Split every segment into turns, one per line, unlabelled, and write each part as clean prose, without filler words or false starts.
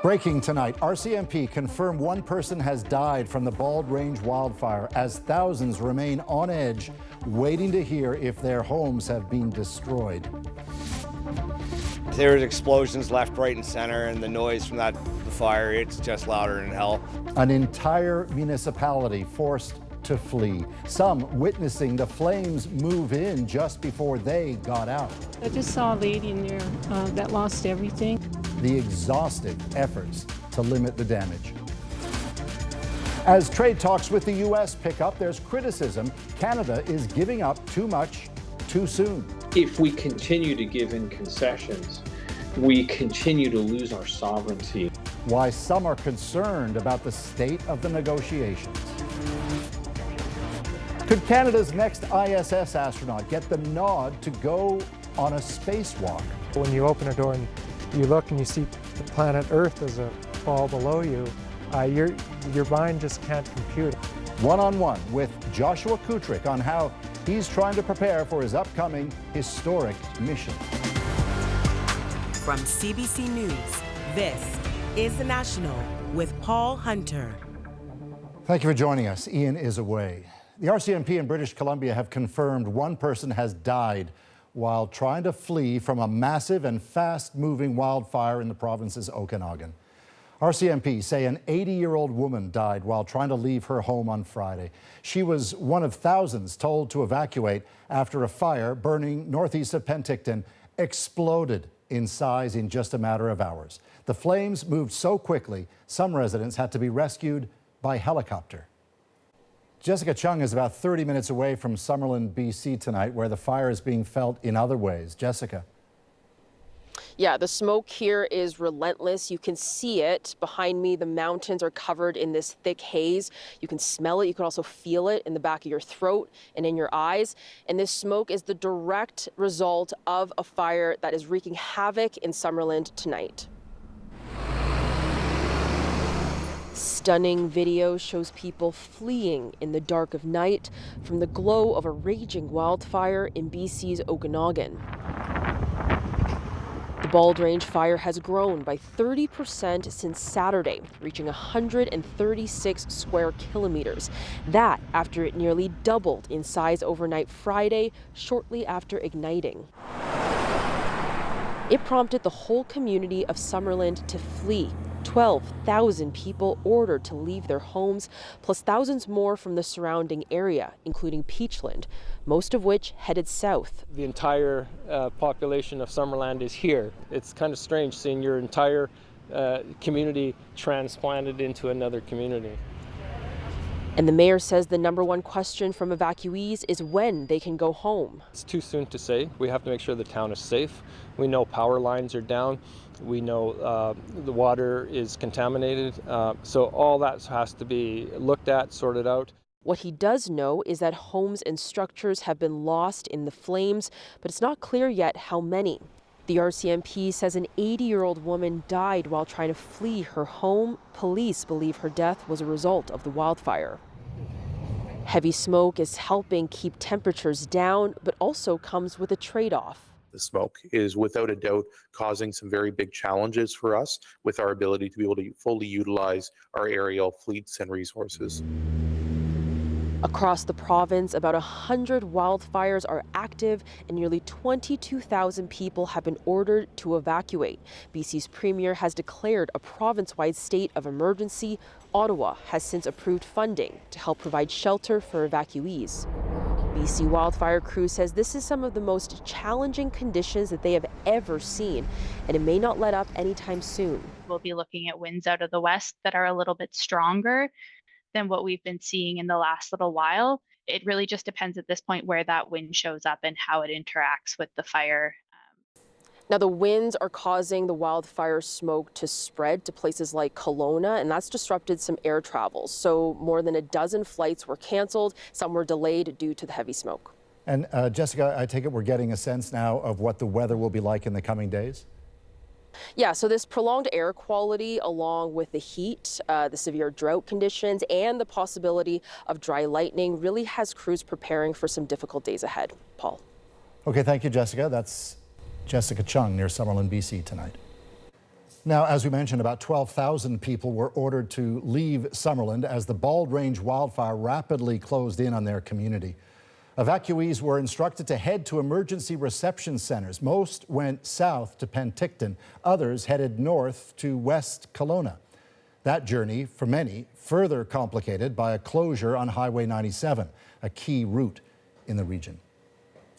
Breaking tonight, RCMP confirmed one person has died from the Bald Range wildfire as thousands remain on edge, waiting to hear if their homes have been destroyed.
There's explosions left, right, and center, and the noise from the fire, it's just louder than hell.
An entire municipality forced to flee, some witnessing the flames move in just before they got out.
I just saw a lady in there that lost everything.
The exhaustive efforts to limit the damage. As trade talks with the U.S. pick up, there's criticism Canada is giving up too much too soon.
If we continue to give in concessions, we continue to lose our sovereignty.
Why some are concerned about the state of the negotiations. Could Canada's next ISS astronaut get the nod to go on a spacewalk?
When you open a door and you look and you see the planet Earth as a ball below you, your mind just can't compute.
One-on-one with Joshua Kutryk on how he's trying to prepare for his upcoming historic mission.
From CBC News, this is The National with Paul Hunter.
Thank you for joining us. Ian is away. The RCMP in British Columbia have confirmed one person has died while trying to flee from a massive and fast-moving wildfire in the province's Okanagan. RCMP say an 80-year-old woman died while trying to leave her home on Friday. She was one of thousands told to evacuate after a fire burning northeast of Penticton exploded in size in just a matter of hours. The flames moved so quickly, some residents had to be rescued by helicopter. Jessica Chung is about 30 minutes away from Summerland, BC tonight, where the fire is being felt in other ways. Jessica.
Yeah, the smoke here is relentless. You can see it behind me. The mountains are covered in this thick haze. You can smell it. You can also feel it in the back of your throat and in your eyes. And this smoke is the direct result of a fire that is wreaking havoc in Summerland tonight. Stunning video shows people fleeing in the dark of night from the glow of a raging wildfire in BC's Okanagan. The Bald Range fire has grown by 30% since Saturday, reaching 136 square kilometers. That after it nearly doubled in size overnight Friday, shortly after igniting. It prompted the whole community of Summerland to flee. 12,000 people ordered to leave their homes, plus thousands more from the surrounding area, including Peachland, most of which headed south.
The entire population of Summerland is here. It's kind of strange seeing your entire community transplanted into another community.
And the mayor says the number one question from evacuees is when they can go home.
It's too soon to say. We have to make sure the town is safe. We know power lines are down. We know the water is contaminated. So all that has to be looked at, sorted out.
What he does know is that homes and structures have been lost in the flames, but it's not clear yet how many. The RCMP says an 80-year-old woman died while trying to flee her home. Police believe her death was a result of the wildfire. Heavy smoke is helping keep temperatures down, but also comes with a trade-off.
The smoke is without a doubt causing some very big challenges for us with our ability to be able to fully utilize our aerial fleets and resources.
Across the province, about 100 wildfires are active and nearly 22,000 people have been ordered to evacuate. BC's premier has declared a province-wide state of emergency. Ottawa has since approved funding to help provide shelter for evacuees. BC Wildfire Crew says this is some of the most challenging conditions that they have ever seen, and it may not let up anytime soon.
We'll be looking at winds out of the west that are a little bit stronger than what we've been seeing in the last little while. It really just depends at this point where that wind shows up and how it interacts with the fire.
Now, the winds are causing the wildfire smoke to spread to places like Kelowna, and that's disrupted some air travel. So more than a dozen flights were canceled. Some were delayed due to the heavy smoke.
And Jessica, I take it we're getting a sense now of what the weather will be like in the coming days?
Yeah, so this prolonged air quality along with the heat, the severe drought conditions, and the possibility of dry lightning really has crews preparing for some difficult days ahead. Paul.
Okay, thank you, Jessica. That's Jessica Chung near Summerland, BC tonight. Now, as we mentioned, about 12,000 people were ordered to leave Summerland as the Bald Range wildfire rapidly closed in on their community. Evacuees were instructed to head to emergency reception centers. Most went south to Penticton. Others headed north to West Kelowna. That journey, for many, further complicated by a closure on Highway 97, a key route in the region.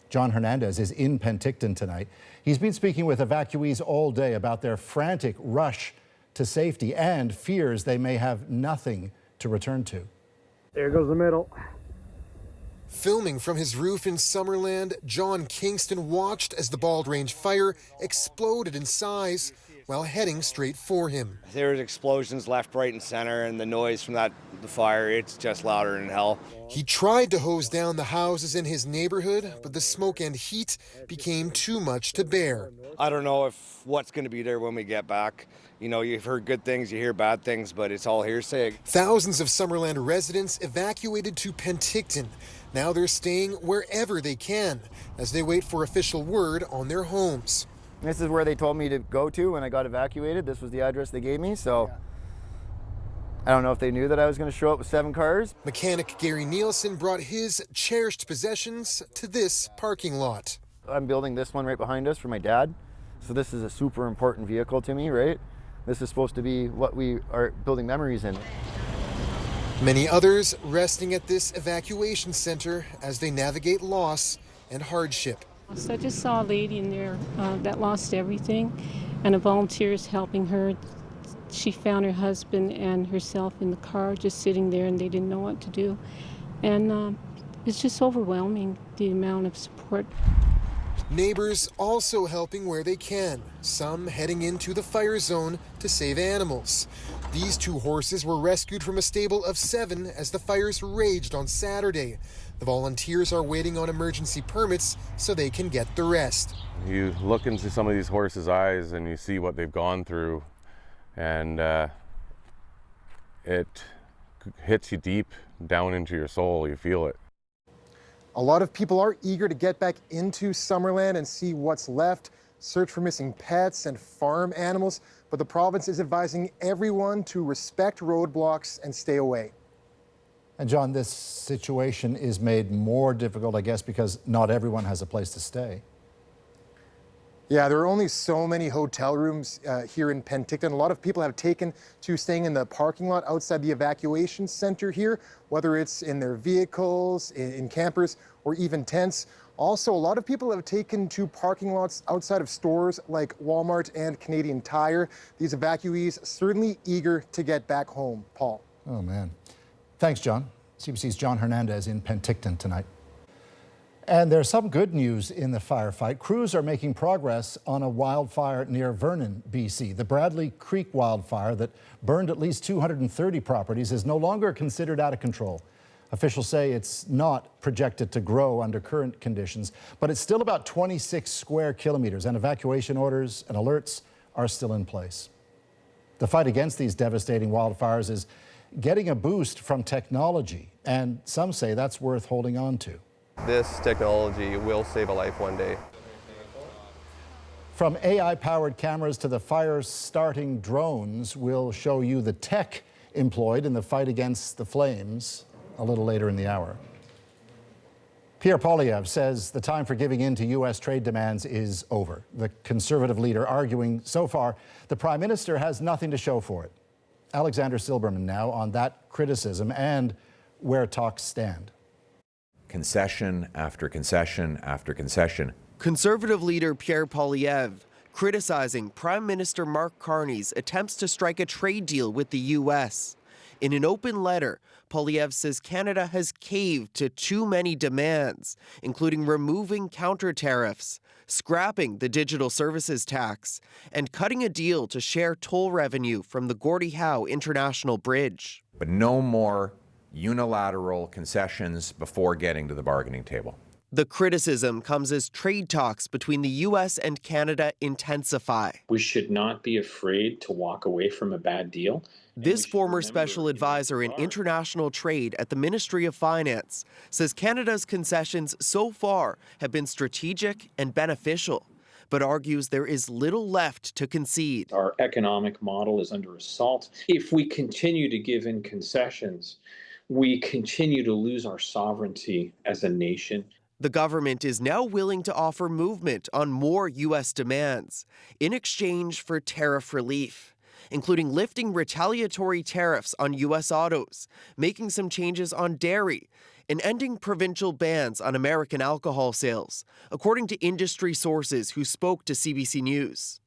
John Hernandez is in Penticton tonight. He's been speaking with evacuees all day about their frantic rush to safety and fears they may have nothing to return to.
There goes the middle.
Filming from his roof in Summerland, John Kingston watched as the Bald Range fire exploded in size while heading straight for him.
There's explosions left, right, and center, and the noise from the fire, it's just louder than hell.
He tried to hose down the houses in his neighborhood, but the smoke and heat became too much to bear.
I don't know if what's going to be there when we get back. You know, you've heard good things, you hear bad things, but it's all hearsay.
Thousands of Summerland residents evacuated to Penticton. Now they're staying wherever they can as they wait for official word on their homes.
This is where they told me to go to when I got evacuated. This was the address they gave me, so I don't know if they knew that I was going to show up with 7 cars.
Mechanic Gary Nielsen brought his cherished possessions to this parking lot.
I'm building this one right behind us for my dad, so this is a super important vehicle to me, right? This is supposed to be what we are building memories in.
Many others resting at this evacuation center as they navigate loss and hardship.
So I just saw a lady in there that lost everything, and a volunteer is helping her. She found her husband and herself in the car just sitting there, and they didn't know what to do. And it's just overwhelming, the amount of support.
Neighbors also helping where they can, some heading into the fire zone to save animals. These 2 horses were rescued from a stable of 7 as the fires raged on Saturday. The volunteers are waiting on emergency permits so they can get the rest.
You look into some of these horses' eyes and you see what they've gone through, and it hits you deep down into your soul. You feel it.
A lot of people are eager to get back into Summerland and see what's left, search for missing pets and farm animals, but the province is advising everyone to respect roadblocks and stay away.
And John, this situation is made more difficult, I guess, because not everyone has a place to stay.
Yeah, there are only so many hotel rooms here in Penticton. A lot of people have taken to staying in the parking lot outside the evacuation center here, whether it's in their vehicles, in campers, or even tents. Also, a lot of people have taken to parking lots outside of stores like Walmart and Canadian Tire. These evacuees certainly eager to get back home. Paul.
Oh, man. Thanks, John. CBC's John Hernandez in Penticton tonight. And there's some good news in the firefight. Crews are making progress on a wildfire near Vernon, BC. The Bradley Creek wildfire that burned at least 230 properties is no longer considered out of control. Officials say it's not projected to grow under current conditions, but it's still about 26 square kilometers, and evacuation orders and alerts are still in place. The fight against these devastating wildfires is getting a boost from technology, and some say that's worth holding on to.
This technology will save a life one day.
From AI-powered cameras to the fire-starting drones, we'll show you the tech employed in the fight against the flames a little later in the hour. Pierre Poilievre says the time for giving in to U.S. trade demands is over. The Conservative leader arguing so far the Prime Minister has nothing to show for it. Alexander Silberman now on that criticism and where talks stand.
Concession after concession after concession.
Conservative leader Pierre Poilievre criticizing Prime Minister Mark Carney's attempts to strike a trade deal with the U.S. In an open letter, Poilievre says Canada has caved to too many demands, including removing counter tariffs, scrapping the digital services tax, and cutting a deal to share toll revenue from the Gordie Howe International Bridge.
But no more unilateral concessions before getting to the bargaining table.
The criticism comes as trade talks between the U.S. and Canada intensify.
We should not be afraid to walk away from a bad deal.
This former special advisor in international trade at the Ministry of Finance says Canada's concessions so far have been strategic and beneficial. but argues there is little left to concede.
Our economic model is under assault. If we continue to give in concessions, we continue to lose our sovereignty as a nation.
The government is now willing to offer movement on more U.S. demands in exchange for tariff relief, including lifting retaliatory tariffs on U.S. autos, making some changes on dairy, and ending provincial bans on American alcohol sales, according to industry sources who spoke to CBC News.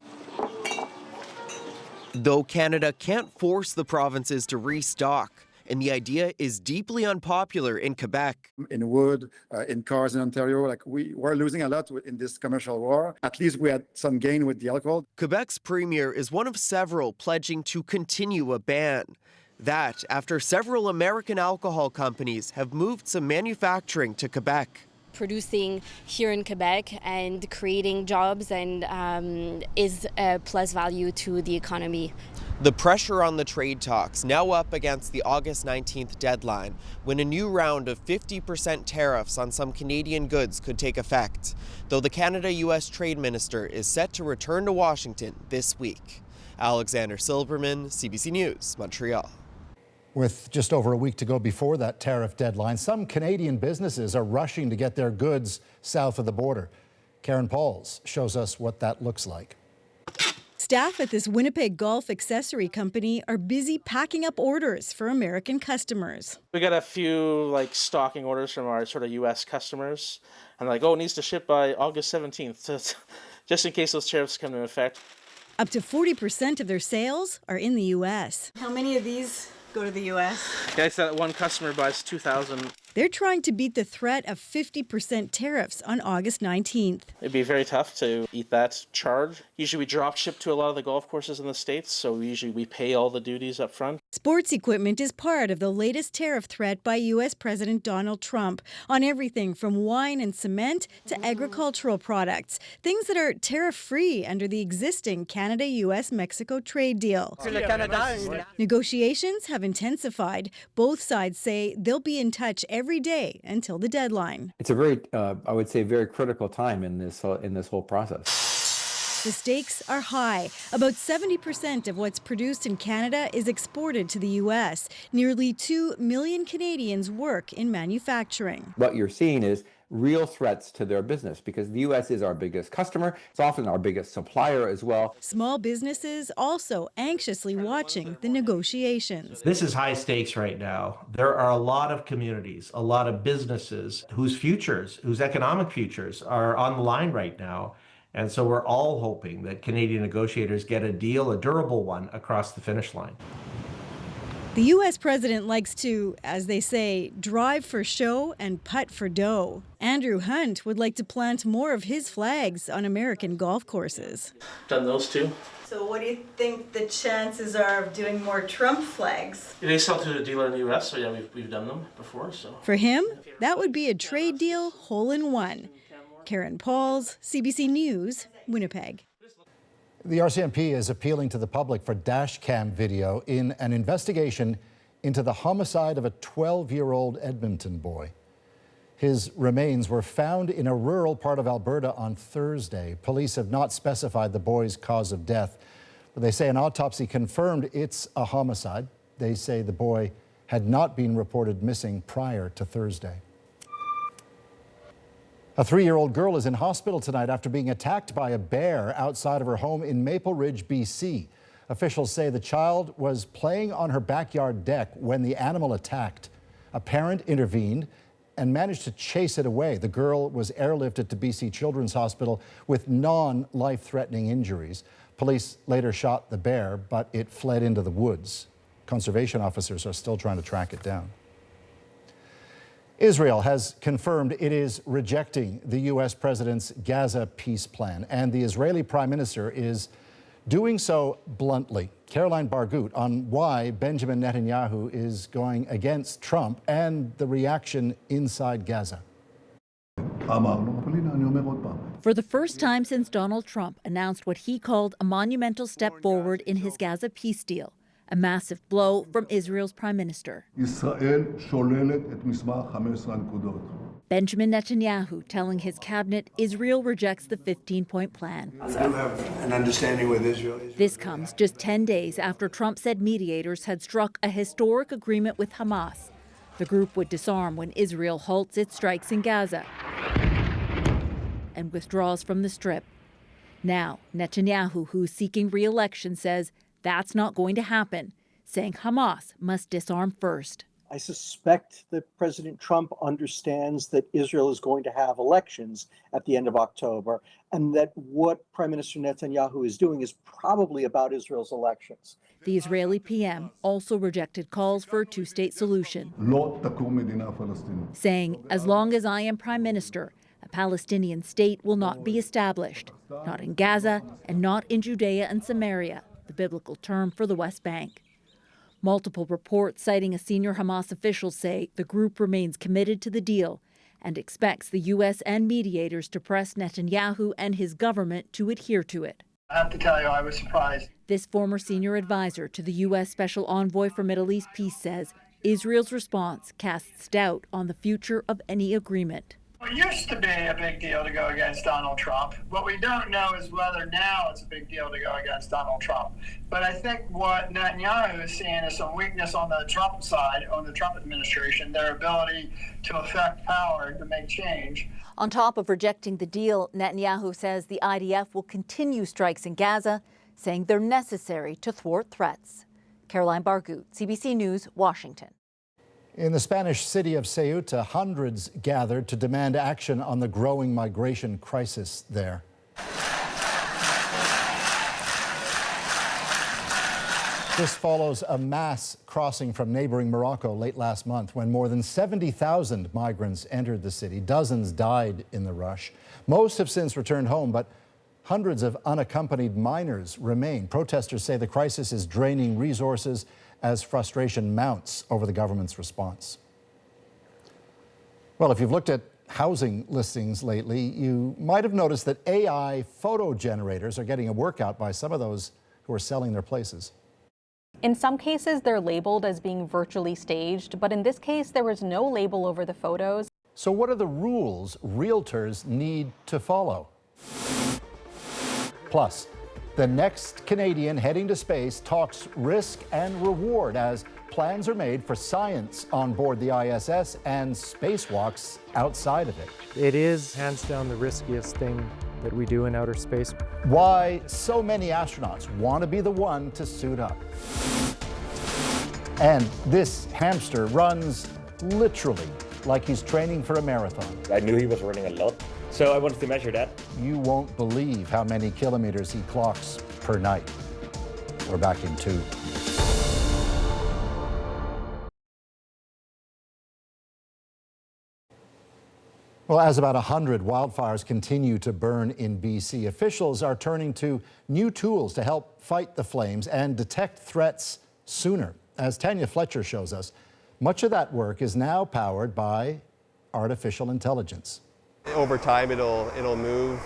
Though Canada can't force the provinces to restock, and the idea is deeply unpopular in Quebec.
In wood, in cars in Ontario, like we're losing a lot in this commercial war. At least we had some gain with the alcohol.
Quebec's premier is one of several pledging to continue a ban. That after several American alcohol companies have moved some manufacturing to Quebec.
Producing here in Quebec and creating jobs and is a plus value to the economy.
The pressure on the trade talks now up against the August 19th deadline, when a new round of 50% tariffs on some Canadian goods could take effect, though the Canada-U.S. trade minister is set to return to Washington this week. Alexander Silberman, CBC News, Montreal.
With just over a week to go before that tariff deadline, some Canadian businesses are rushing to get their goods south of the border. Karen Pauls shows us what that looks like.
Staff at this Winnipeg golf accessory company are busy packing up orders for American customers.
We got a few stocking orders from our sort of U.S. customers, and it needs to ship by August 17th, just in case those tariffs come into effect.
Up to 40% of their sales are in the U.S.
How many of these go to the U.S.?
Yeah, I said one customer buys 2,000.
They're trying to beat the threat of 50% tariffs on August 19th.
It'd be very tough to eat that charge. Usually we drop ship to a lot of the golf courses in the States, so we pay all the duties up front.
Sports equipment is part of the latest tariff threat by U.S. President Donald Trump on everything from wine and cement to agricultural products, things that are tariff-free under the existing Canada-U.S.-Mexico trade deal. Negotiations have intensified. Both sides say they'll be in touch every day until the deadline.
It's a very, I would say, very critical time in this whole process.
The stakes are high. About 70% of what's produced in Canada is exported to the U.S. Nearly 2 million Canadians work in manufacturing.
What you're seeing is real threats to their business because the U.S. is our biggest customer. It's often our biggest supplier as well.
Small businesses also anxiously watching the negotiations.
This is high stakes right now. There are a lot of communities, a lot of businesses whose economic futures are on the line right now. And so we're all hoping that Canadian negotiators get a deal, a durable one, across the finish line.
The U.S. president likes to, as they say, drive for show and putt for dough. Andrew Hunt would like to plant more of his flags on American golf courses.
Done those too.
So what do you think the chances are of doing more Trump flags?
They sell to a dealer in the U.S., so yeah, we've done them before. So
for him, that would be a trade deal hole in one. Karen Pauls, CBC News, Winnipeg.
The RCMP is appealing to the public for dash cam video in an investigation into the homicide of a 12-year-old Edmonton boy. His remains were found in a rural part of Alberta on Thursday. Police have not specified the boy's cause of death, but they say an autopsy confirmed it's a homicide. They say the boy had not been reported missing prior to Thursday. A 3-year-old girl is in hospital tonight after being attacked by a bear outside of her home in Maple Ridge, BC. Officials say the child was playing on her backyard deck when the animal attacked. A parent intervened and managed to chase it away. The girl was airlifted to BC Children's Hospital with non-life-threatening injuries. Police later shot the bear, but it fled into the woods. Conservation officers are still trying to track it down. Israel has confirmed it is rejecting the U.S. president's Gaza peace plan, and the Israeli prime minister is doing so bluntly. Caroline Bargut on why Benjamin Netanyahu is going against Trump and the reaction inside Gaza.
For the first time since Donald Trump announced what he called a monumental step forward in his Gaza peace deal, a massive blow from Israel's prime minister. Benjamin Netanyahu telling his cabinet Israel rejects the 15-point plan.
We do have an understanding with Israel.
This comes just 10 days after Trump said mediators had struck a historic agreement with Hamas. The group would disarm when Israel halts its strikes in Gaza and withdraws from the Strip. Now, Netanyahu, who's seeking re-election, says that's not going to happen, saying Hamas must disarm first.
I suspect that President Trump understands that Israel is going to have elections at the end of October, and that what Prime Minister Netanyahu is doing is probably about Israel's elections.
The Israeli PM also rejected calls for a two-state solution, saying, as long as I am Prime Minister, a Palestinian state will not be established, not in Gaza and not in Judea and Samaria, the biblical term for the West Bank. Multiple reports citing a senior Hamas official say the group remains committed to the deal and expects the U.S. and mediators to press Netanyahu and his government to adhere to it.
I have to tell you, I was surprised.
This former senior advisor to the U.S. Special Envoy for Middle East Peace says Israel's response casts doubt on the future of any agreement.
It used to be a big deal to go against Donald Trump. What we don't know is whether now it's a big deal to go against Donald Trump. But I think what Netanyahu is seeing is some weakness on the Trump side, on the Trump administration, their ability to affect power, to make change.
On top of rejecting the deal, Netanyahu says the IDF will continue strikes in Gaza, saying they're necessary to thwart threats. Caroline Bargut, CBC News, Washington.
In the Spanish city of Ceuta, hundreds gathered to demand action on the growing migration crisis there. This follows a mass crossing from neighboring Morocco late last month when more than 70,000 migrants entered the city. Dozens died in the rush. Most have since returned home, but hundreds of unaccompanied minors remain. Protesters say the crisis is draining resources as frustration mounts over the government's response. Well, if you've looked at housing listings lately, you might have noticed that AI photo generators are getting a workout by some of those who are selling their places.
In some cases, they're labeled as being virtually staged, but in this case, there was no label over the photos.
So what are the rules realtors need to follow? Plus, the next Canadian heading to space talks risk and reward as plans are made for science on board the ISS and spacewalks outside of it.
It is hands down the riskiest thing that we do in outer space.
Why so many astronauts want to be the one to suit up. And this hamster runs literally like he's training for a marathon.
I knew he was running a lot, so I wanted to measure that.
You won't believe how many kilometers he clocks per night. We're back in 2. Well, as about 100 wildfires continue to burn in BC, officials are turning to new tools to help fight the flames and detect threats sooner. As Tanya Fletcher shows us, much of that work is now powered by artificial intelligence.
Over time, it'll move,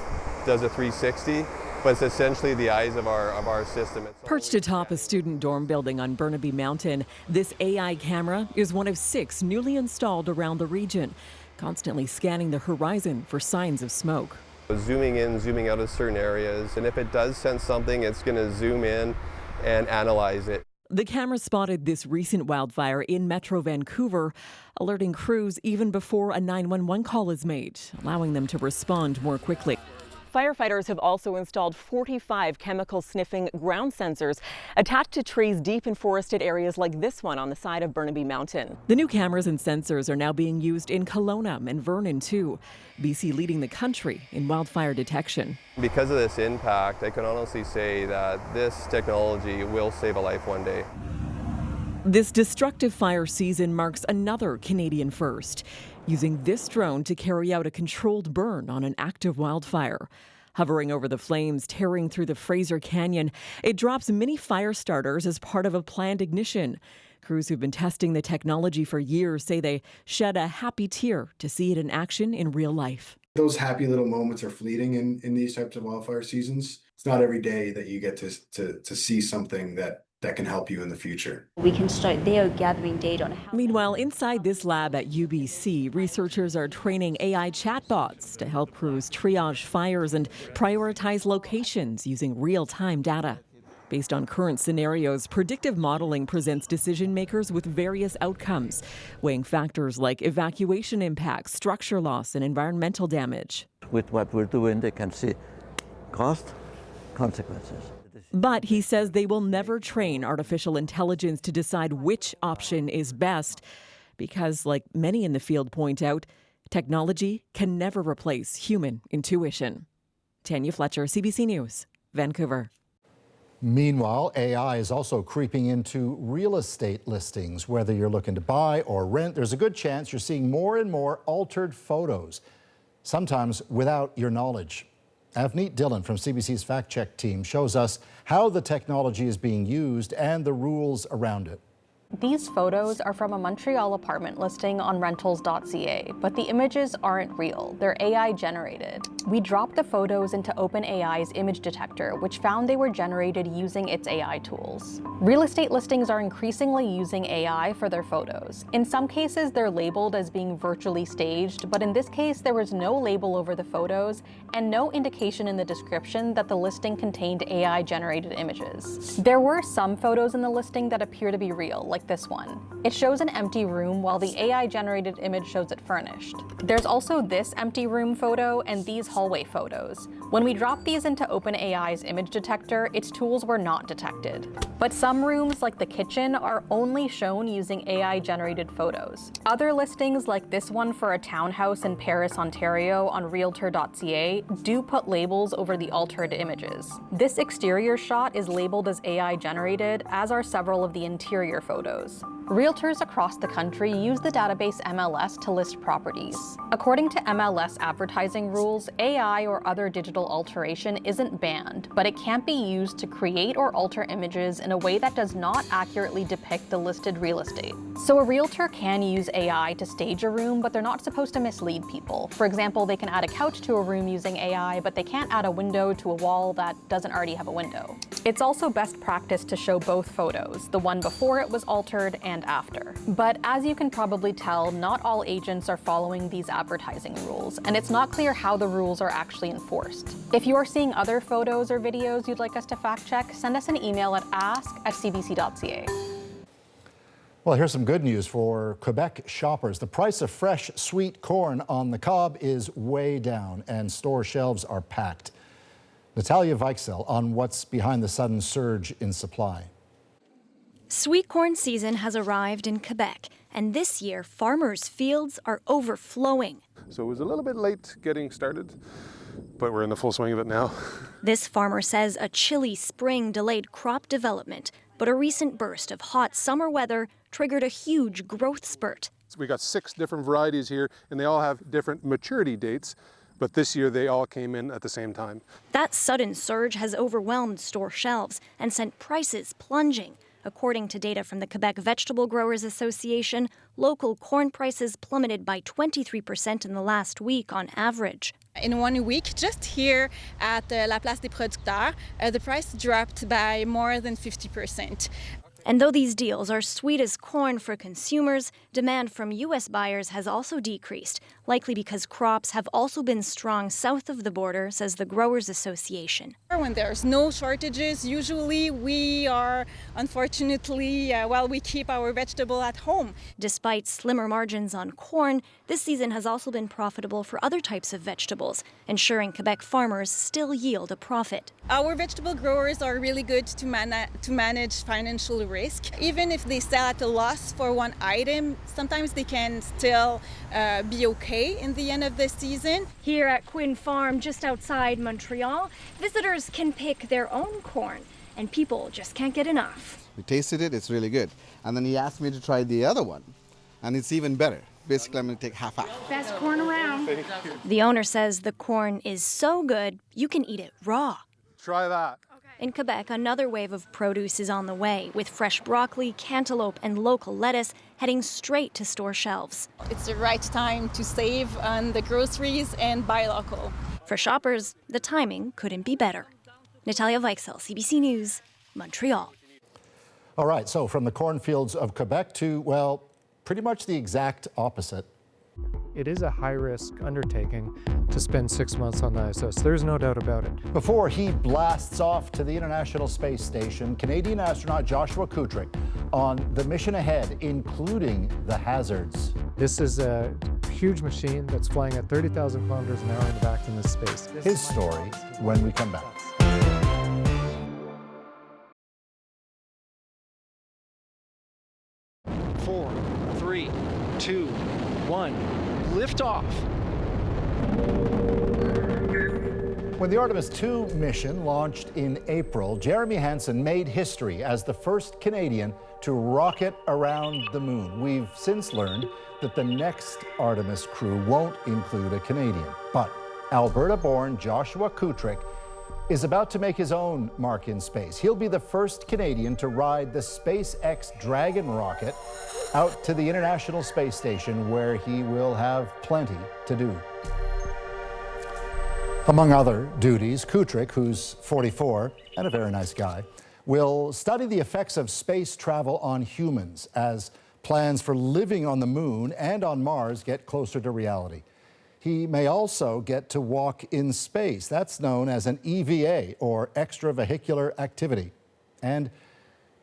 does a 360, but it's essentially the eyes of our system.
Perched atop a student dorm building on Burnaby Mountain, this AI camera is one of 6 newly installed around the region, constantly scanning the horizon for signs of smoke.
Zooming in, zooming out of certain areas, and if it does sense something, it's going to zoom in and analyze it.
The camera spotted this recent wildfire in Metro Vancouver, alerting crews even before a 911 call is made, allowing them to respond more quickly. Firefighters have also installed 45 chemical-sniffing ground sensors attached to trees deep in forested areas like this one on the side of Burnaby Mountain. The new cameras and sensors are now being used in Kelowna and Vernon too, BC leading the country in wildfire detection.
Because of this impact, I can honestly say that this technology will save a life one day.
This destructive fire season marks another Canadian first, using this drone to carry out a controlled burn on an active wildfire. Hovering over the flames tearing through the Fraser Canyon, it drops mini fire starters as part of a planned ignition. Crews who've been testing the technology for years say they shed a happy tear to see it in action in real life.
Those happy little moments are fleeting in these types of wildfire seasons. It's not every day that you get to see something that that can help you in the future.
We can start there gathering data on how.
Meanwhile, inside this lab at UBC, researchers are training AI chatbots to help crews triage fires and prioritize locations using real-time data. Based on current scenarios, predictive modeling presents decision makers with various outcomes, weighing factors like evacuation impacts, structure loss, and environmental damage.
With what we're doing, they can see cost, consequences.
But he says they will never train artificial intelligence to decide which option is best, because, like many in the field point out, technology can never replace human intuition. Tanya Fletcher, CBC News, Vancouver.
Meanwhile, AI is also creeping into real estate listings. Whether you're looking to buy or rent, there's a good chance you're seeing more and more altered photos, sometimes without your knowledge. Avneet Dillon from CBC's Fact Check team shows us how the technology is being used and the rules around it.
These photos are from a Montreal apartment listing on rentals.ca, but the images aren't real. They're AI generated. We dropped the photos into OpenAI's image detector, which found they were generated using its AI tools. Real estate listings are increasingly using AI for their photos. In some cases, they're labeled as being virtually staged, but in this case, there was no label over the photos and no indication in the description that the listing contained AI generated images. There were some photos in the listing that appear to be real, like this one. It shows an empty room while the AI-generated image shows it furnished. There's also this empty room photo and these hallway photos. When we dropped these into OpenAI's image detector, its tools were not detected. But some rooms, like the kitchen, are only shown using AI-generated photos. Other listings, like this one for a townhouse in Paris, Ontario on realtor.ca, do put labels over the altered images. This exterior shot is labeled as AI-generated, as are several of the interior photos. Realtors across the country use the database MLS to list properties. According to MLS advertising rules, AI or other digital alteration isn't banned, but it can't be used to create or alter images in a way that does not accurately depict the listed real estate. So a realtor can use AI to stage a room, but they're not supposed to mislead people. For example, they can add a couch to a room using AI, but they can't add a window to a wall that doesn't already have a window. It's also best practice to show both photos, the one before it was altered and after. But as you can probably tell, not all agents are following these advertising rules, and it's not clear how the rules are actually enforced. If you are seeing other photos or videos you'd like us to fact check, send us an email at ask@cbc.ca.
Well, here's some good news for Quebec shoppers. The price of fresh, sweet corn on the cob is way down, and store shelves are packed. Natalia Weichsel on what's behind the sudden surge in supply.
Sweet corn season has arrived in Quebec, and this year farmers' fields are overflowing.
So it was a little bit late getting started, but we're in the full swing of it now.
This farmer says a chilly spring delayed crop development, but a recent burst of hot summer weather triggered a huge growth spurt.
We got 6 different varieties here, and they all have different maturity dates, but this year they all came in at the same time.
That sudden surge has overwhelmed store shelves and sent prices plunging. According to data from the Quebec Vegetable Growers Association, local corn prices plummeted by 23% in the last week on average.
In 1 week, just here at La Place des Producteurs, the price dropped by more than 50%.
And though these deals are sweet as corn for consumers, demand from U.S. buyers has also decreased, likely because crops have also been strong south of the border, says the Growers Association.
When there's no shortages, usually we are, unfortunately, we keep our vegetable at home.
Despite slimmer margins on corn, this season has also been profitable for other types of vegetables, ensuring Quebec farmers still yield a profit.
Our vegetable growers are really good to manage financial risk. Even if they sell at a loss for one item, sometimes they can still be okay in the end of the season.
Here at Quinn Farm, just outside Montreal, visitors can pick their own corn, and people just can't get enough.
We tasted it, it's really good. And then he asked me to try the other one, and it's even better. Basically, I'm going to take half.
Best corn around. The owner says the corn is so good, you can eat it raw.
Try that.
In Quebec, another wave of produce is on the way, with fresh broccoli, cantaloupe, and local lettuce heading straight to store shelves.
It's the right time to save on the groceries and buy local.
For shoppers, the timing couldn't be better. Natalia Weichsel, CBC News, Montreal.
All right, so from the cornfields of Quebec to, well, pretty much the exact opposite.
It is a high-risk undertaking to spend 6 months on the ISS. There's no doubt about it.
Before he blasts off to the International Space Station, Canadian astronaut Joshua Kutryk on the mission ahead, including the hazards.
This is a huge machine that's flying at 30,000 kilometers an hour in the vacuum of space.
His story when we come back.
4, 3, 2, 1, liftoff.
When the Artemis II mission launched in April, Jeremy Hansen made history as the first Canadian to rocket around the moon. We've since learned that the next Artemis crew won't include a Canadian. But Alberta-born Joshua Kutryk is about to make his own mark in space. He'll be the first Canadian to ride the SpaceX Dragon rocket out to the International Space Station, where he will have plenty to do. Among other duties, Kutryk, who's 44 and a very nice guy, will study the effects of space travel on humans as plans for living on the moon and on Mars get closer to reality. He may also get to walk in space. That's known as an EVA, or extravehicular activity. And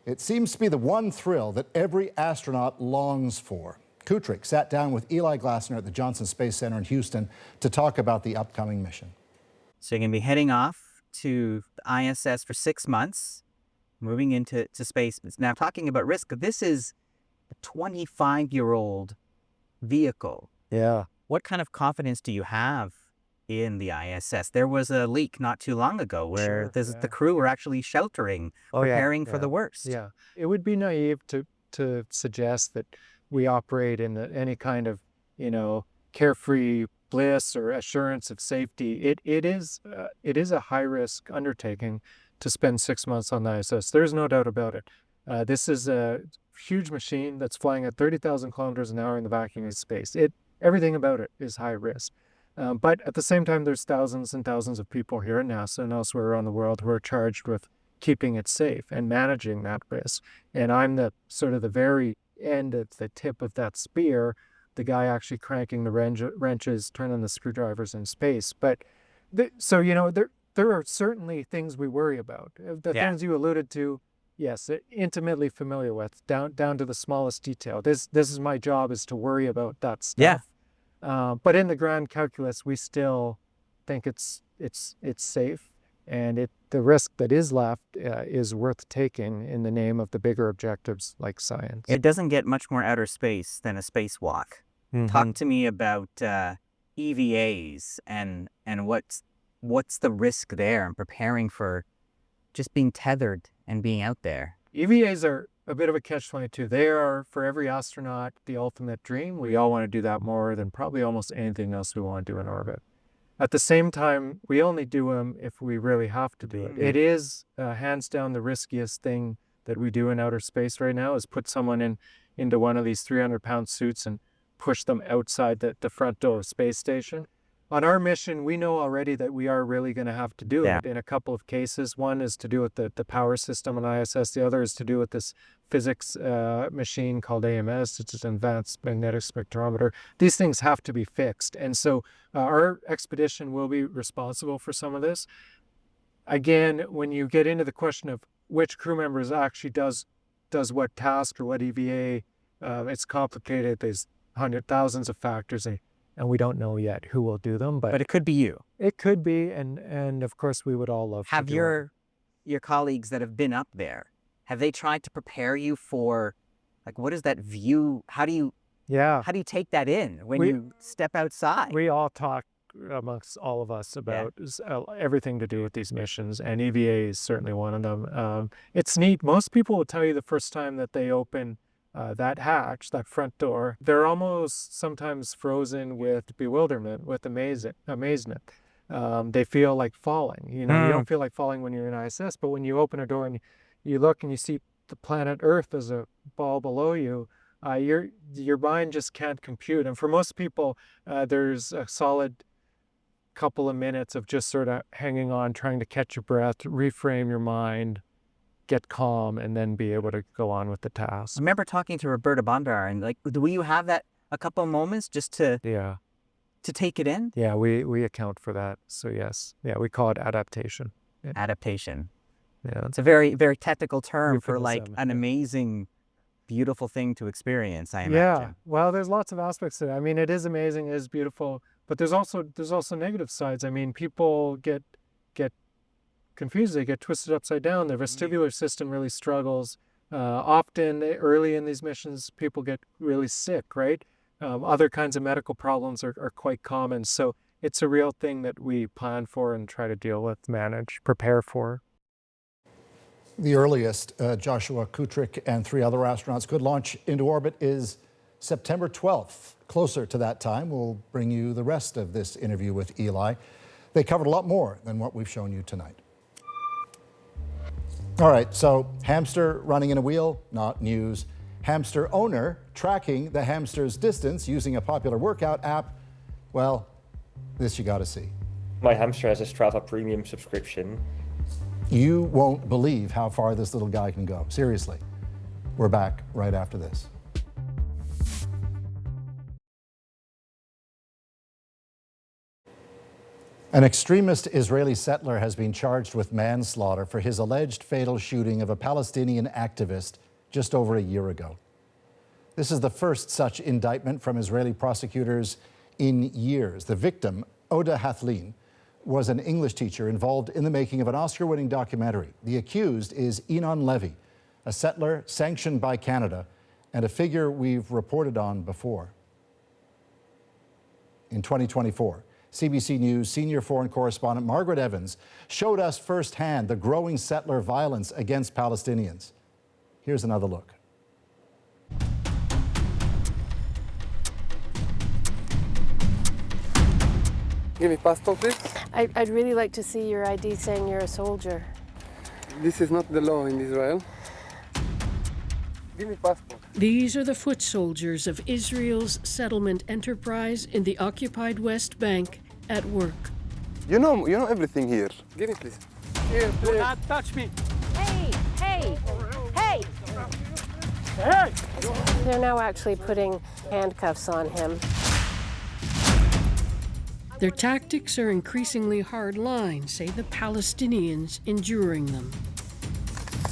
it seems to be the one thrill that every astronaut longs for. Kutryk sat down with Eli Glasner at the Johnson Space Center in Houston to talk about the upcoming mission.
So you're going to be heading off to the ISS for 6 months, moving into space. Now, talking about risk, this is a 25-year-old vehicle.
Yeah.
What kind of confidence do you have in the ISS? There was a leak not too long ago where the crew were actually sheltering, preparing for the worst.
Yeah. It would be naive to suggest that we operate in any kind of, carefree bliss or assurance of safety. It is a high-risk undertaking to spend 6 months on the ISS. There's no doubt about it. This is a huge machine that's flying at 30,000 kilometers an hour in the vacuum of space. Everything about it is high risk. But at the same time, there's thousands and thousands of people here at NASA and elsewhere around the world who are charged with keeping it safe and managing that risk. And I'm the very end of the tip of that spear, the guy actually cranking the wrenches, turning the screwdrivers in space. But there are certainly things we worry about. The things you alluded to, yes, intimately familiar with, down to the smallest detail. This is my job, is to worry about that stuff.
Yeah.
But in the grand calculus, we still think it's safe, and the risk that is left is worth taking in the name of the bigger objectives like science.
It doesn't get much more outer space than a spacewalk. Mm-hmm. Talk to me about EVAs and what's the risk there and preparing for just being tethered and being out there.
EVAs are a bit of a catch-22. They are, for every astronaut, the ultimate dream. We all want to do that more than probably almost anything else we want to do in orbit. At the same time, we only do them if we really have to do it. It is hands down the riskiest thing that we do in outer space right now, is put someone into one of these 300-pound suits and push them outside the front door of space station. On our mission, we know already that we are really going to have to do it in a couple of cases. One is to do with the power system on ISS. The other is to do with this physics machine called AMS. It's an advanced magnetic spectrometer. These things have to be fixed. And so our expedition will be responsible for some of this. Again, when you get into the question of which crew members actually does what task or what EVA, it's complicated. There's thousands of factors, and we don't know yet who will do them.
But it could be you.
It could be, and of course we would all love to do it.
Have your colleagues that have been up there, have they tried to prepare you for, what is that view? How do you take that in when you step outside?
We all talk amongst all of us about everything to do with these missions, and EVA is certainly one of them. It's neat. Most people will tell you the first time that they open that hatch, that front door, they're almost sometimes frozen with bewilderment, with amazement. They feel like falling. You don't feel like falling when you're in ISS, but when you open a door and you look and you see the planet Earth as a ball below you, your mind just can't compute. And for most people, there's a solid couple of minutes of just sort of hanging on, trying to catch your breath, reframe your mind, get calm, and then be able to go on with the task.
I remember talking to Roberta Bondar and like, will you have that a couple of moments just to take it in?
Yeah, we account for that. So yes, yeah, we call it adaptation. Yeah.
Adaptation. Yeah, it's a very, very technical term for like an amazing, beautiful thing to experience, I imagine.
Yeah, well, there's lots of aspects to it. I mean, it is amazing, it is beautiful, but there's also negative sides. I mean, people get confused, they get twisted upside down. Their vestibular system really struggles. Often, early in these missions, people get really sick, right? Other kinds of medical problems are quite common. So it's a real thing that we plan for and try to deal with, manage, prepare for.
The earliest Joshua Kutryk and 3 other astronauts could launch into orbit is September 12th. Closer to that time, we'll bring you the rest of this interview with Eli. They covered a lot more than what we've shown you tonight. All right, so hamster running in a wheel, not news. Hamster owner tracking the hamster's distance using a popular workout app. Well, this you got to see.
My hamster has a Strava premium subscription.
You won't believe how far this little guy can go. Seriously. We're back right after this. An extremist Israeli settler has been charged with manslaughter for his alleged fatal shooting of a Palestinian activist just over a year ago. This is the first such indictment from Israeli prosecutors in years. The victim, Oda Hathlin, was an English teacher involved in the making of an Oscar-winning documentary. The accused is Enon Levy, a settler sanctioned by Canada and a figure we've reported on before. In 2024, CBC News senior foreign correspondent Margaret Evans showed us firsthand the growing settler violence against Palestinians. Here's another look.
Give me passport, please.
I'd really like to see your ID saying you're a soldier.
This is not the law in Israel. Give me passport.
These are the foot soldiers of Israel's settlement enterprise in the occupied West Bank at work.
You know everything here. Give me, please. Here, please.
Do not touch me.
Hey, hey, hey!
Hey!
They're now actually putting handcuffs on him.
Their tactics are increasingly hard-line, say the Palestinians enduring them.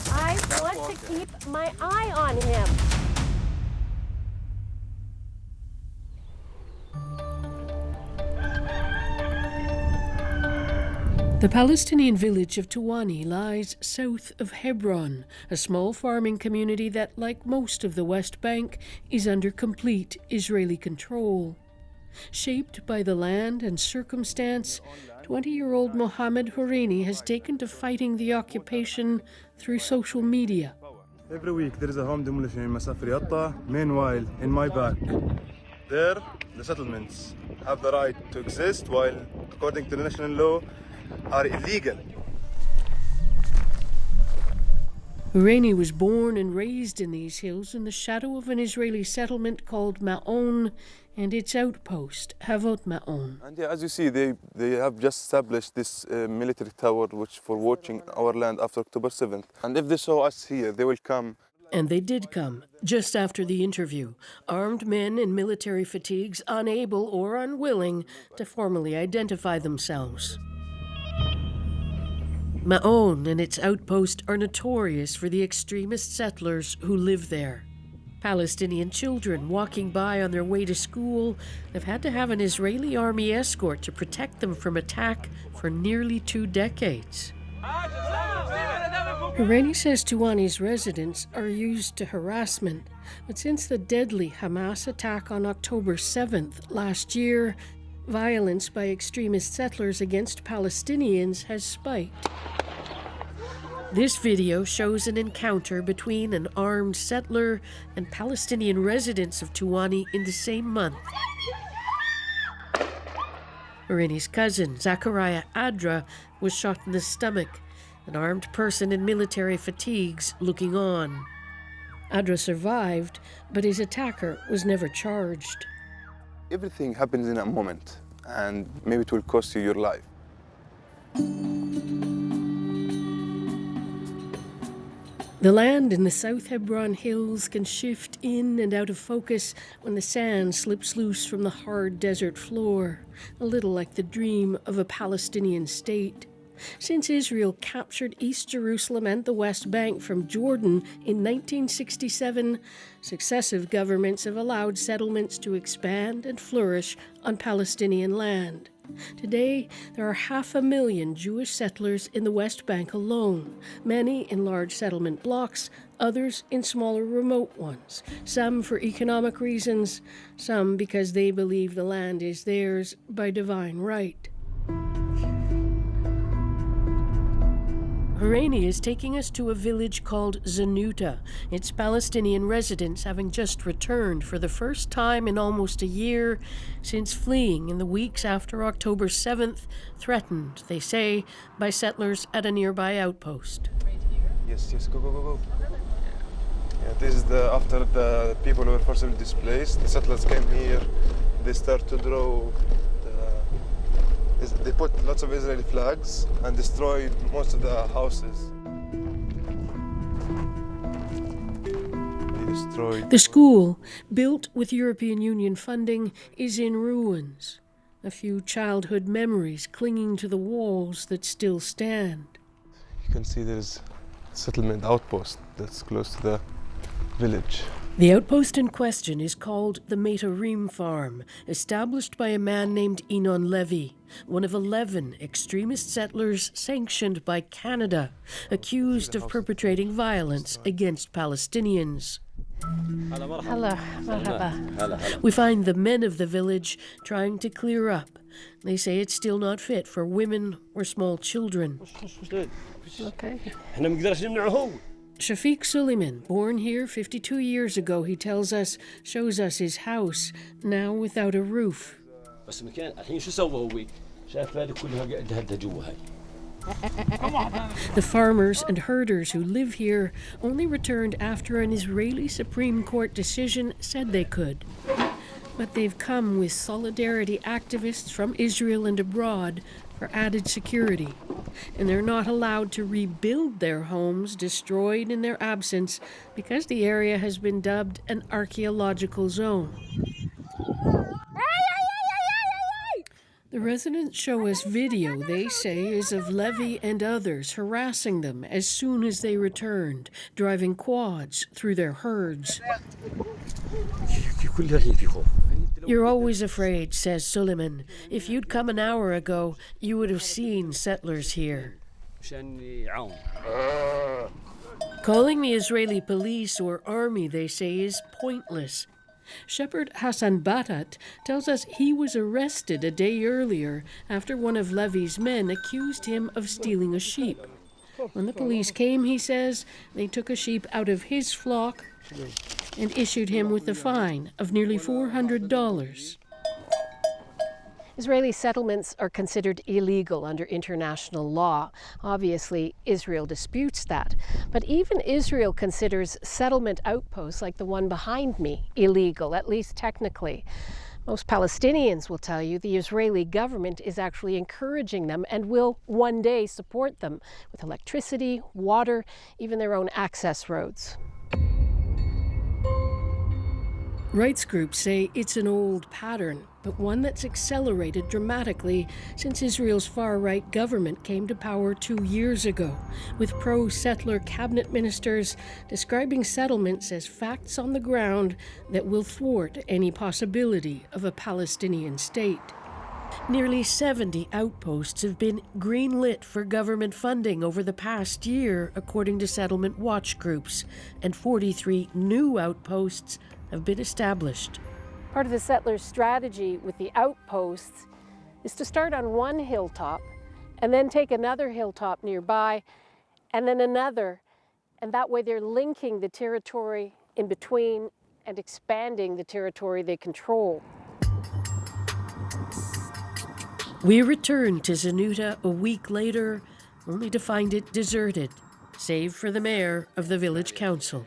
I want to keep my eye on him.
The Palestinian village of Tuwani lies south of Hebron, a small farming community that, like most of the West Bank, is under complete Israeli control. Shaped by the land and circumstance, 20-year-old Mohammed Horeini has taken to fighting the occupation through social media.
Every week there is a home demolition in Masafir Yatta. Meanwhile, in my back, there, the settlements have the right to exist while, according to the national law, are illegal.
Horeini was born and raised in these hills in the shadow of an Israeli settlement called Ma'on and its outpost, Havot Ma'on.
And yeah, as you see, they have just established this military tower which for watching our land after October 7th. And if they saw us here, they will come.
And they did come, just after the interview. Armed men in military fatigues, unable or unwilling to formally identify themselves. Ma'on and its outpost are notorious for the extremist settlers who live there. Palestinian children walking by on their way to school have had to have an Israeli army escort to protect them from attack for nearly 2 decades. Horeini says Tuwani's residents are used to harassment, but since the deadly Hamas attack on October 7th last year, violence by extremist settlers against Palestinians has spiked. This video shows an encounter between an armed settler and Palestinian residents of Tuwani in the same month. Horeini's cousin, Zachariah Adra, was shot in the stomach, an armed person in military fatigues looking on. Adra survived, but his attacker was never charged.
Everything happens in a moment, and maybe it will cost you your life.
The land in the South Hebron Hills can shift in and out of focus when the sand slips loose from the hard desert floor, a little like the dream of a Palestinian state. Since Israel captured East Jerusalem and the West Bank from Jordan in 1967, successive governments have allowed settlements to expand and flourish on Palestinian land. Today, there are 500,000 Jewish settlers in the West Bank alone, many in large settlement blocks, others in smaller remote ones, some for economic reasons, some because they believe the land is theirs by divine right. Harani is taking us to a village called Ceuta. Its Palestinian residents having just returned for the first time in almost a year since fleeing in the weeks after October 7th, threatened, they say, by settlers at a nearby outpost.
Yes, go. Yeah, this is after the people were forcibly displaced. The settlers came here. They start to draw. They put lots of Israeli flags and destroyed most of the houses. They destroyed.
The school, built with European Union funding, is in ruins. A few childhood memories clinging to the walls that still stand.
You can see there's a settlement outpost that's close to the village.
The outpost in question is called the Metarim Farm, established by a man named Inon Levy, one of 11 extremist settlers sanctioned by Canada, accused of perpetrating violence against Palestinians. Hello, marhaba. We find the men of the village trying to clear up. They say it's still not fit for women or small children. Okay. Shafiq Suleiman, born here 52 years ago, he tells us, shows us his house, now without a roof. The farmers and herders who live here only returned after an Israeli Supreme Court decision said they could. But they've come with solidarity activists from Israel and abroad for added security. And they're not allowed to rebuild their homes destroyed in their absence because the area has been dubbed an archaeological zone. The residents show us video they say is of Levy and others harassing them as soon as they returned, driving quads through their herds. You're always afraid, says Suleiman. If you'd come an hour ago, you would have seen settlers here. Calling the Israeli police or army, they say, is pointless. Shepherd Hassan Batat tells us he was arrested a day earlier after one of Levy's men accused him of stealing a sheep. When the police came, he says, they took a sheep out of his flock and issued him with a fine of nearly $400.
Israeli settlements are considered illegal under international law. Obviously, Israel disputes that. But even Israel considers settlement outposts like the one behind me illegal, at least technically. Most Palestinians will tell you the Israeli government is actually encouraging them and will one day support them with electricity, water, even their own access roads.
Rights groups say it's an old pattern, but one that's accelerated dramatically since Israel's far-right government came to power 2 years ago, with pro-settler cabinet ministers describing settlements as facts on the ground that will thwart any possibility of a Palestinian state. Nearly 70 outposts have been greenlit for government funding over the past year, according to settlement watch groups, and 43 new outposts have been established.
Part of the settlers' strategy with the outposts is to start on one hilltop and then take another hilltop nearby and then another, and that way they're linking the territory in between and expanding the territory they control.
We returned to Ceuta a week later, only to find it deserted, save for the mayor of the village council.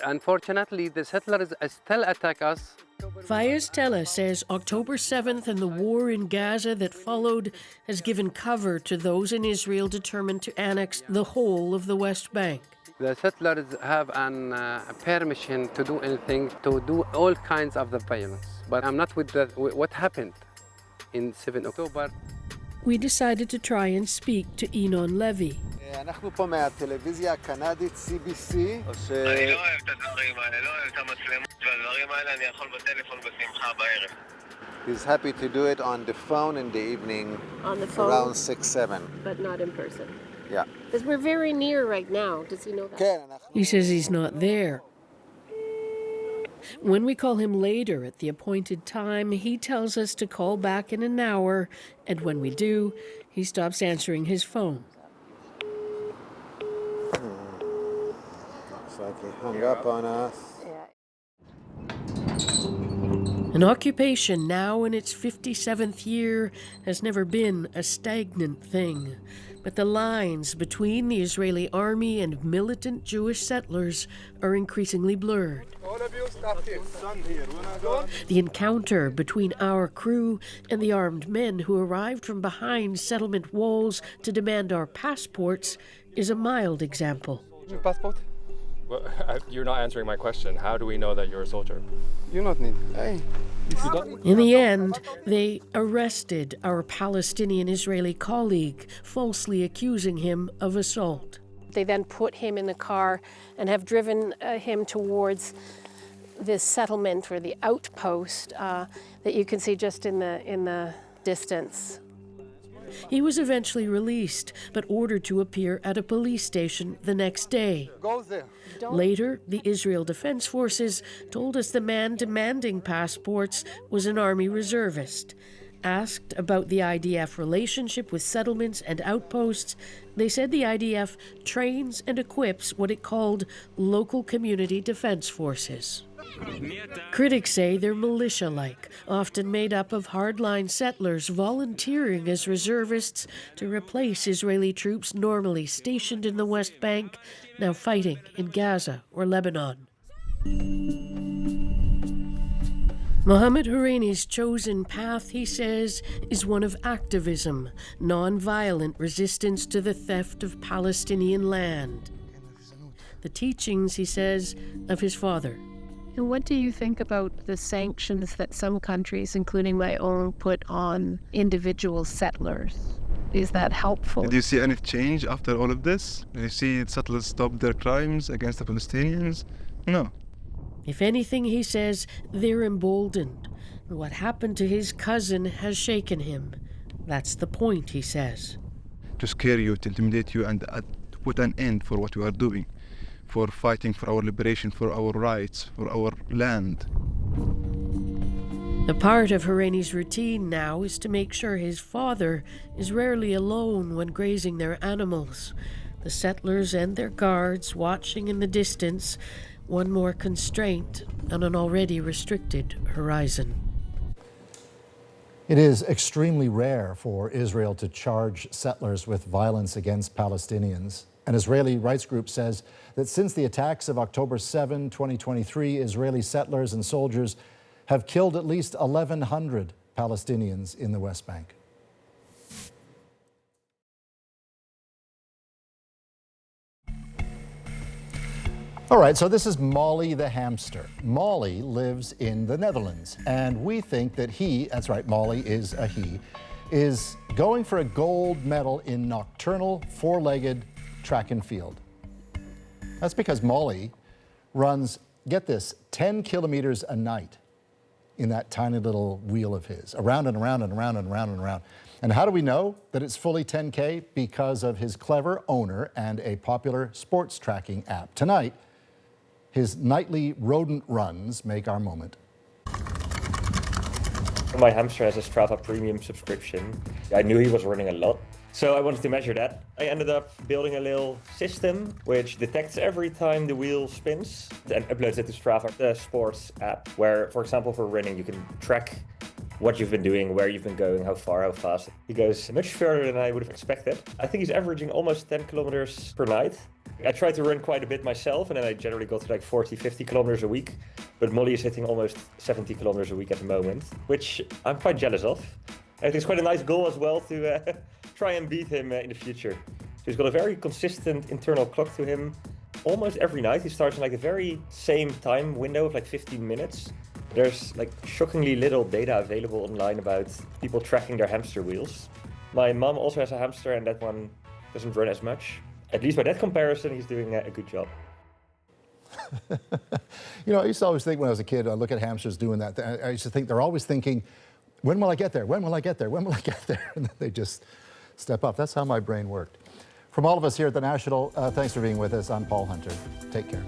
Unfortunately, the settlers still attack us.
Fayez Tella says October 7th and the war in Gaza that followed has given cover to those in Israel determined to annex the whole of the West Bank.
The settlers have an permission to do anything, to do all kinds of the violence. But I'm not with what happened in 7 October.
We decided to try and speak to Enon Levy.
אנחנו פה מהטלוויזיה הקנדית CBC.
אני לא אוהב את הדברים האלה, לא אוהב את המצלמות והדברים האלה, אני יכול בטלפון בשמחה בערב.
He's happy to do it on the phone in the evening,
On the phone?
around 6, 7.
But not in person.
Yeah.
Because we're very near right now. Does he know that?
He says he's not there. When we call him later at the appointed time, he tells us to call back in an hour, and when we do, he stops answering his phone.
Looks like he hung up on us.
An occupation now in its 57th year has never been a stagnant thing. But the lines between the Israeli army and militant Jewish settlers are increasingly blurred. The encounter between our crew and the armed men who arrived from behind settlement walls to demand our passports is a mild example.
Your passport? Well, you're not answering my question. How do we know that you're a soldier?
You not need. Hey.
In the end, they arrested our Palestinian-Israeli colleague, falsely accusing him of assault.
They then put him in the car and have driven him towards this settlement or the outpost that you can see just in the distance.
He was eventually released, but ordered to appear at a police station the next day.
Go there.
Later, the Israel Defense Forces told us the man demanding passports was an army reservist. Asked about the IDF relationship with settlements and outposts, they said the IDF trains and equips what it called local community defense forces. Critics say they're militia-like, often made up of hardline settlers volunteering as reservists to replace Israeli troops normally stationed in the West Bank, now fighting in Gaza or Lebanon. Mohammed Horeini's chosen path, he says, is one of activism, non-violent resistance to the theft of Palestinian land. The teachings, he says, of his father.
And what do you think about the sanctions that some countries, including my own, put on individual settlers? Is that helpful?
Did you see any change after all of this? Did you see settlers stop their crimes against the Palestinians? No.
If anything, he says, they're emboldened. What happened to his cousin has shaken him. That's the point, he says.
To scare you, to intimidate you, and put an end for what we are doing, for fighting for our liberation, for our rights, for our land.
A part of Horeini's routine now is to make sure his father is rarely alone when grazing their animals. The settlers and their guards watching in the distance, one more constraint on an already restricted horizon. It is extremely rare for Israel to charge settlers with violence against Palestinians. An Israeli rights group says that since the attacks of October 7, 2023, Israeli settlers and soldiers have killed at least 1,100 Palestinians in the West Bank. All right, so this is Molly the hamster. Molly lives in the Netherlands, and we think that he, that's right, Molly is a he, is going for a gold medal in nocturnal, four-legged track and field. That's because Molly runs, get this, 10 kilometers a night in that tiny little wheel of his, around and around and around and around and around. And how do we know that it's fully 10K? Because of his clever owner and a popular sports tracking app. Tonight, his nightly rodent runs make our moment.
My hamster has a Strava premium subscription. I knew he was running a lot, so I wanted to measure that. I ended up building a little system which detects every time the wheel spins and uploads it to Strava, the sports app, where, for example, for running, you can track what you've been doing, where you've been going, how far, how fast. He goes much further than I would have expected. I think he's averaging almost 10 kilometers per night. I try to run quite a bit myself, and then I generally go to like 40, 50 kilometers a week. But Molly is hitting almost 70 kilometers a week at the moment, which I'm quite jealous of. I think it's quite a nice goal as well to try and beat him in the future. So he's got a very consistent internal clock to him, almost every night. He starts in like a very same time window of like 15 minutes. There's like shockingly little data available online about people tracking their hamster wheels. My mom also has a hamster and that one doesn't run as much. At least by that comparison, he's doing a good job.
You know, I used to always think when I was a kid, I look at hamsters doing that. I used to think they're always thinking, when will I get there? When will I get there? When will I get there? And then they just step up. That's how my brain worked. From all of us here at the National, thanks for being with us. I'm Paul Hunter. Take care.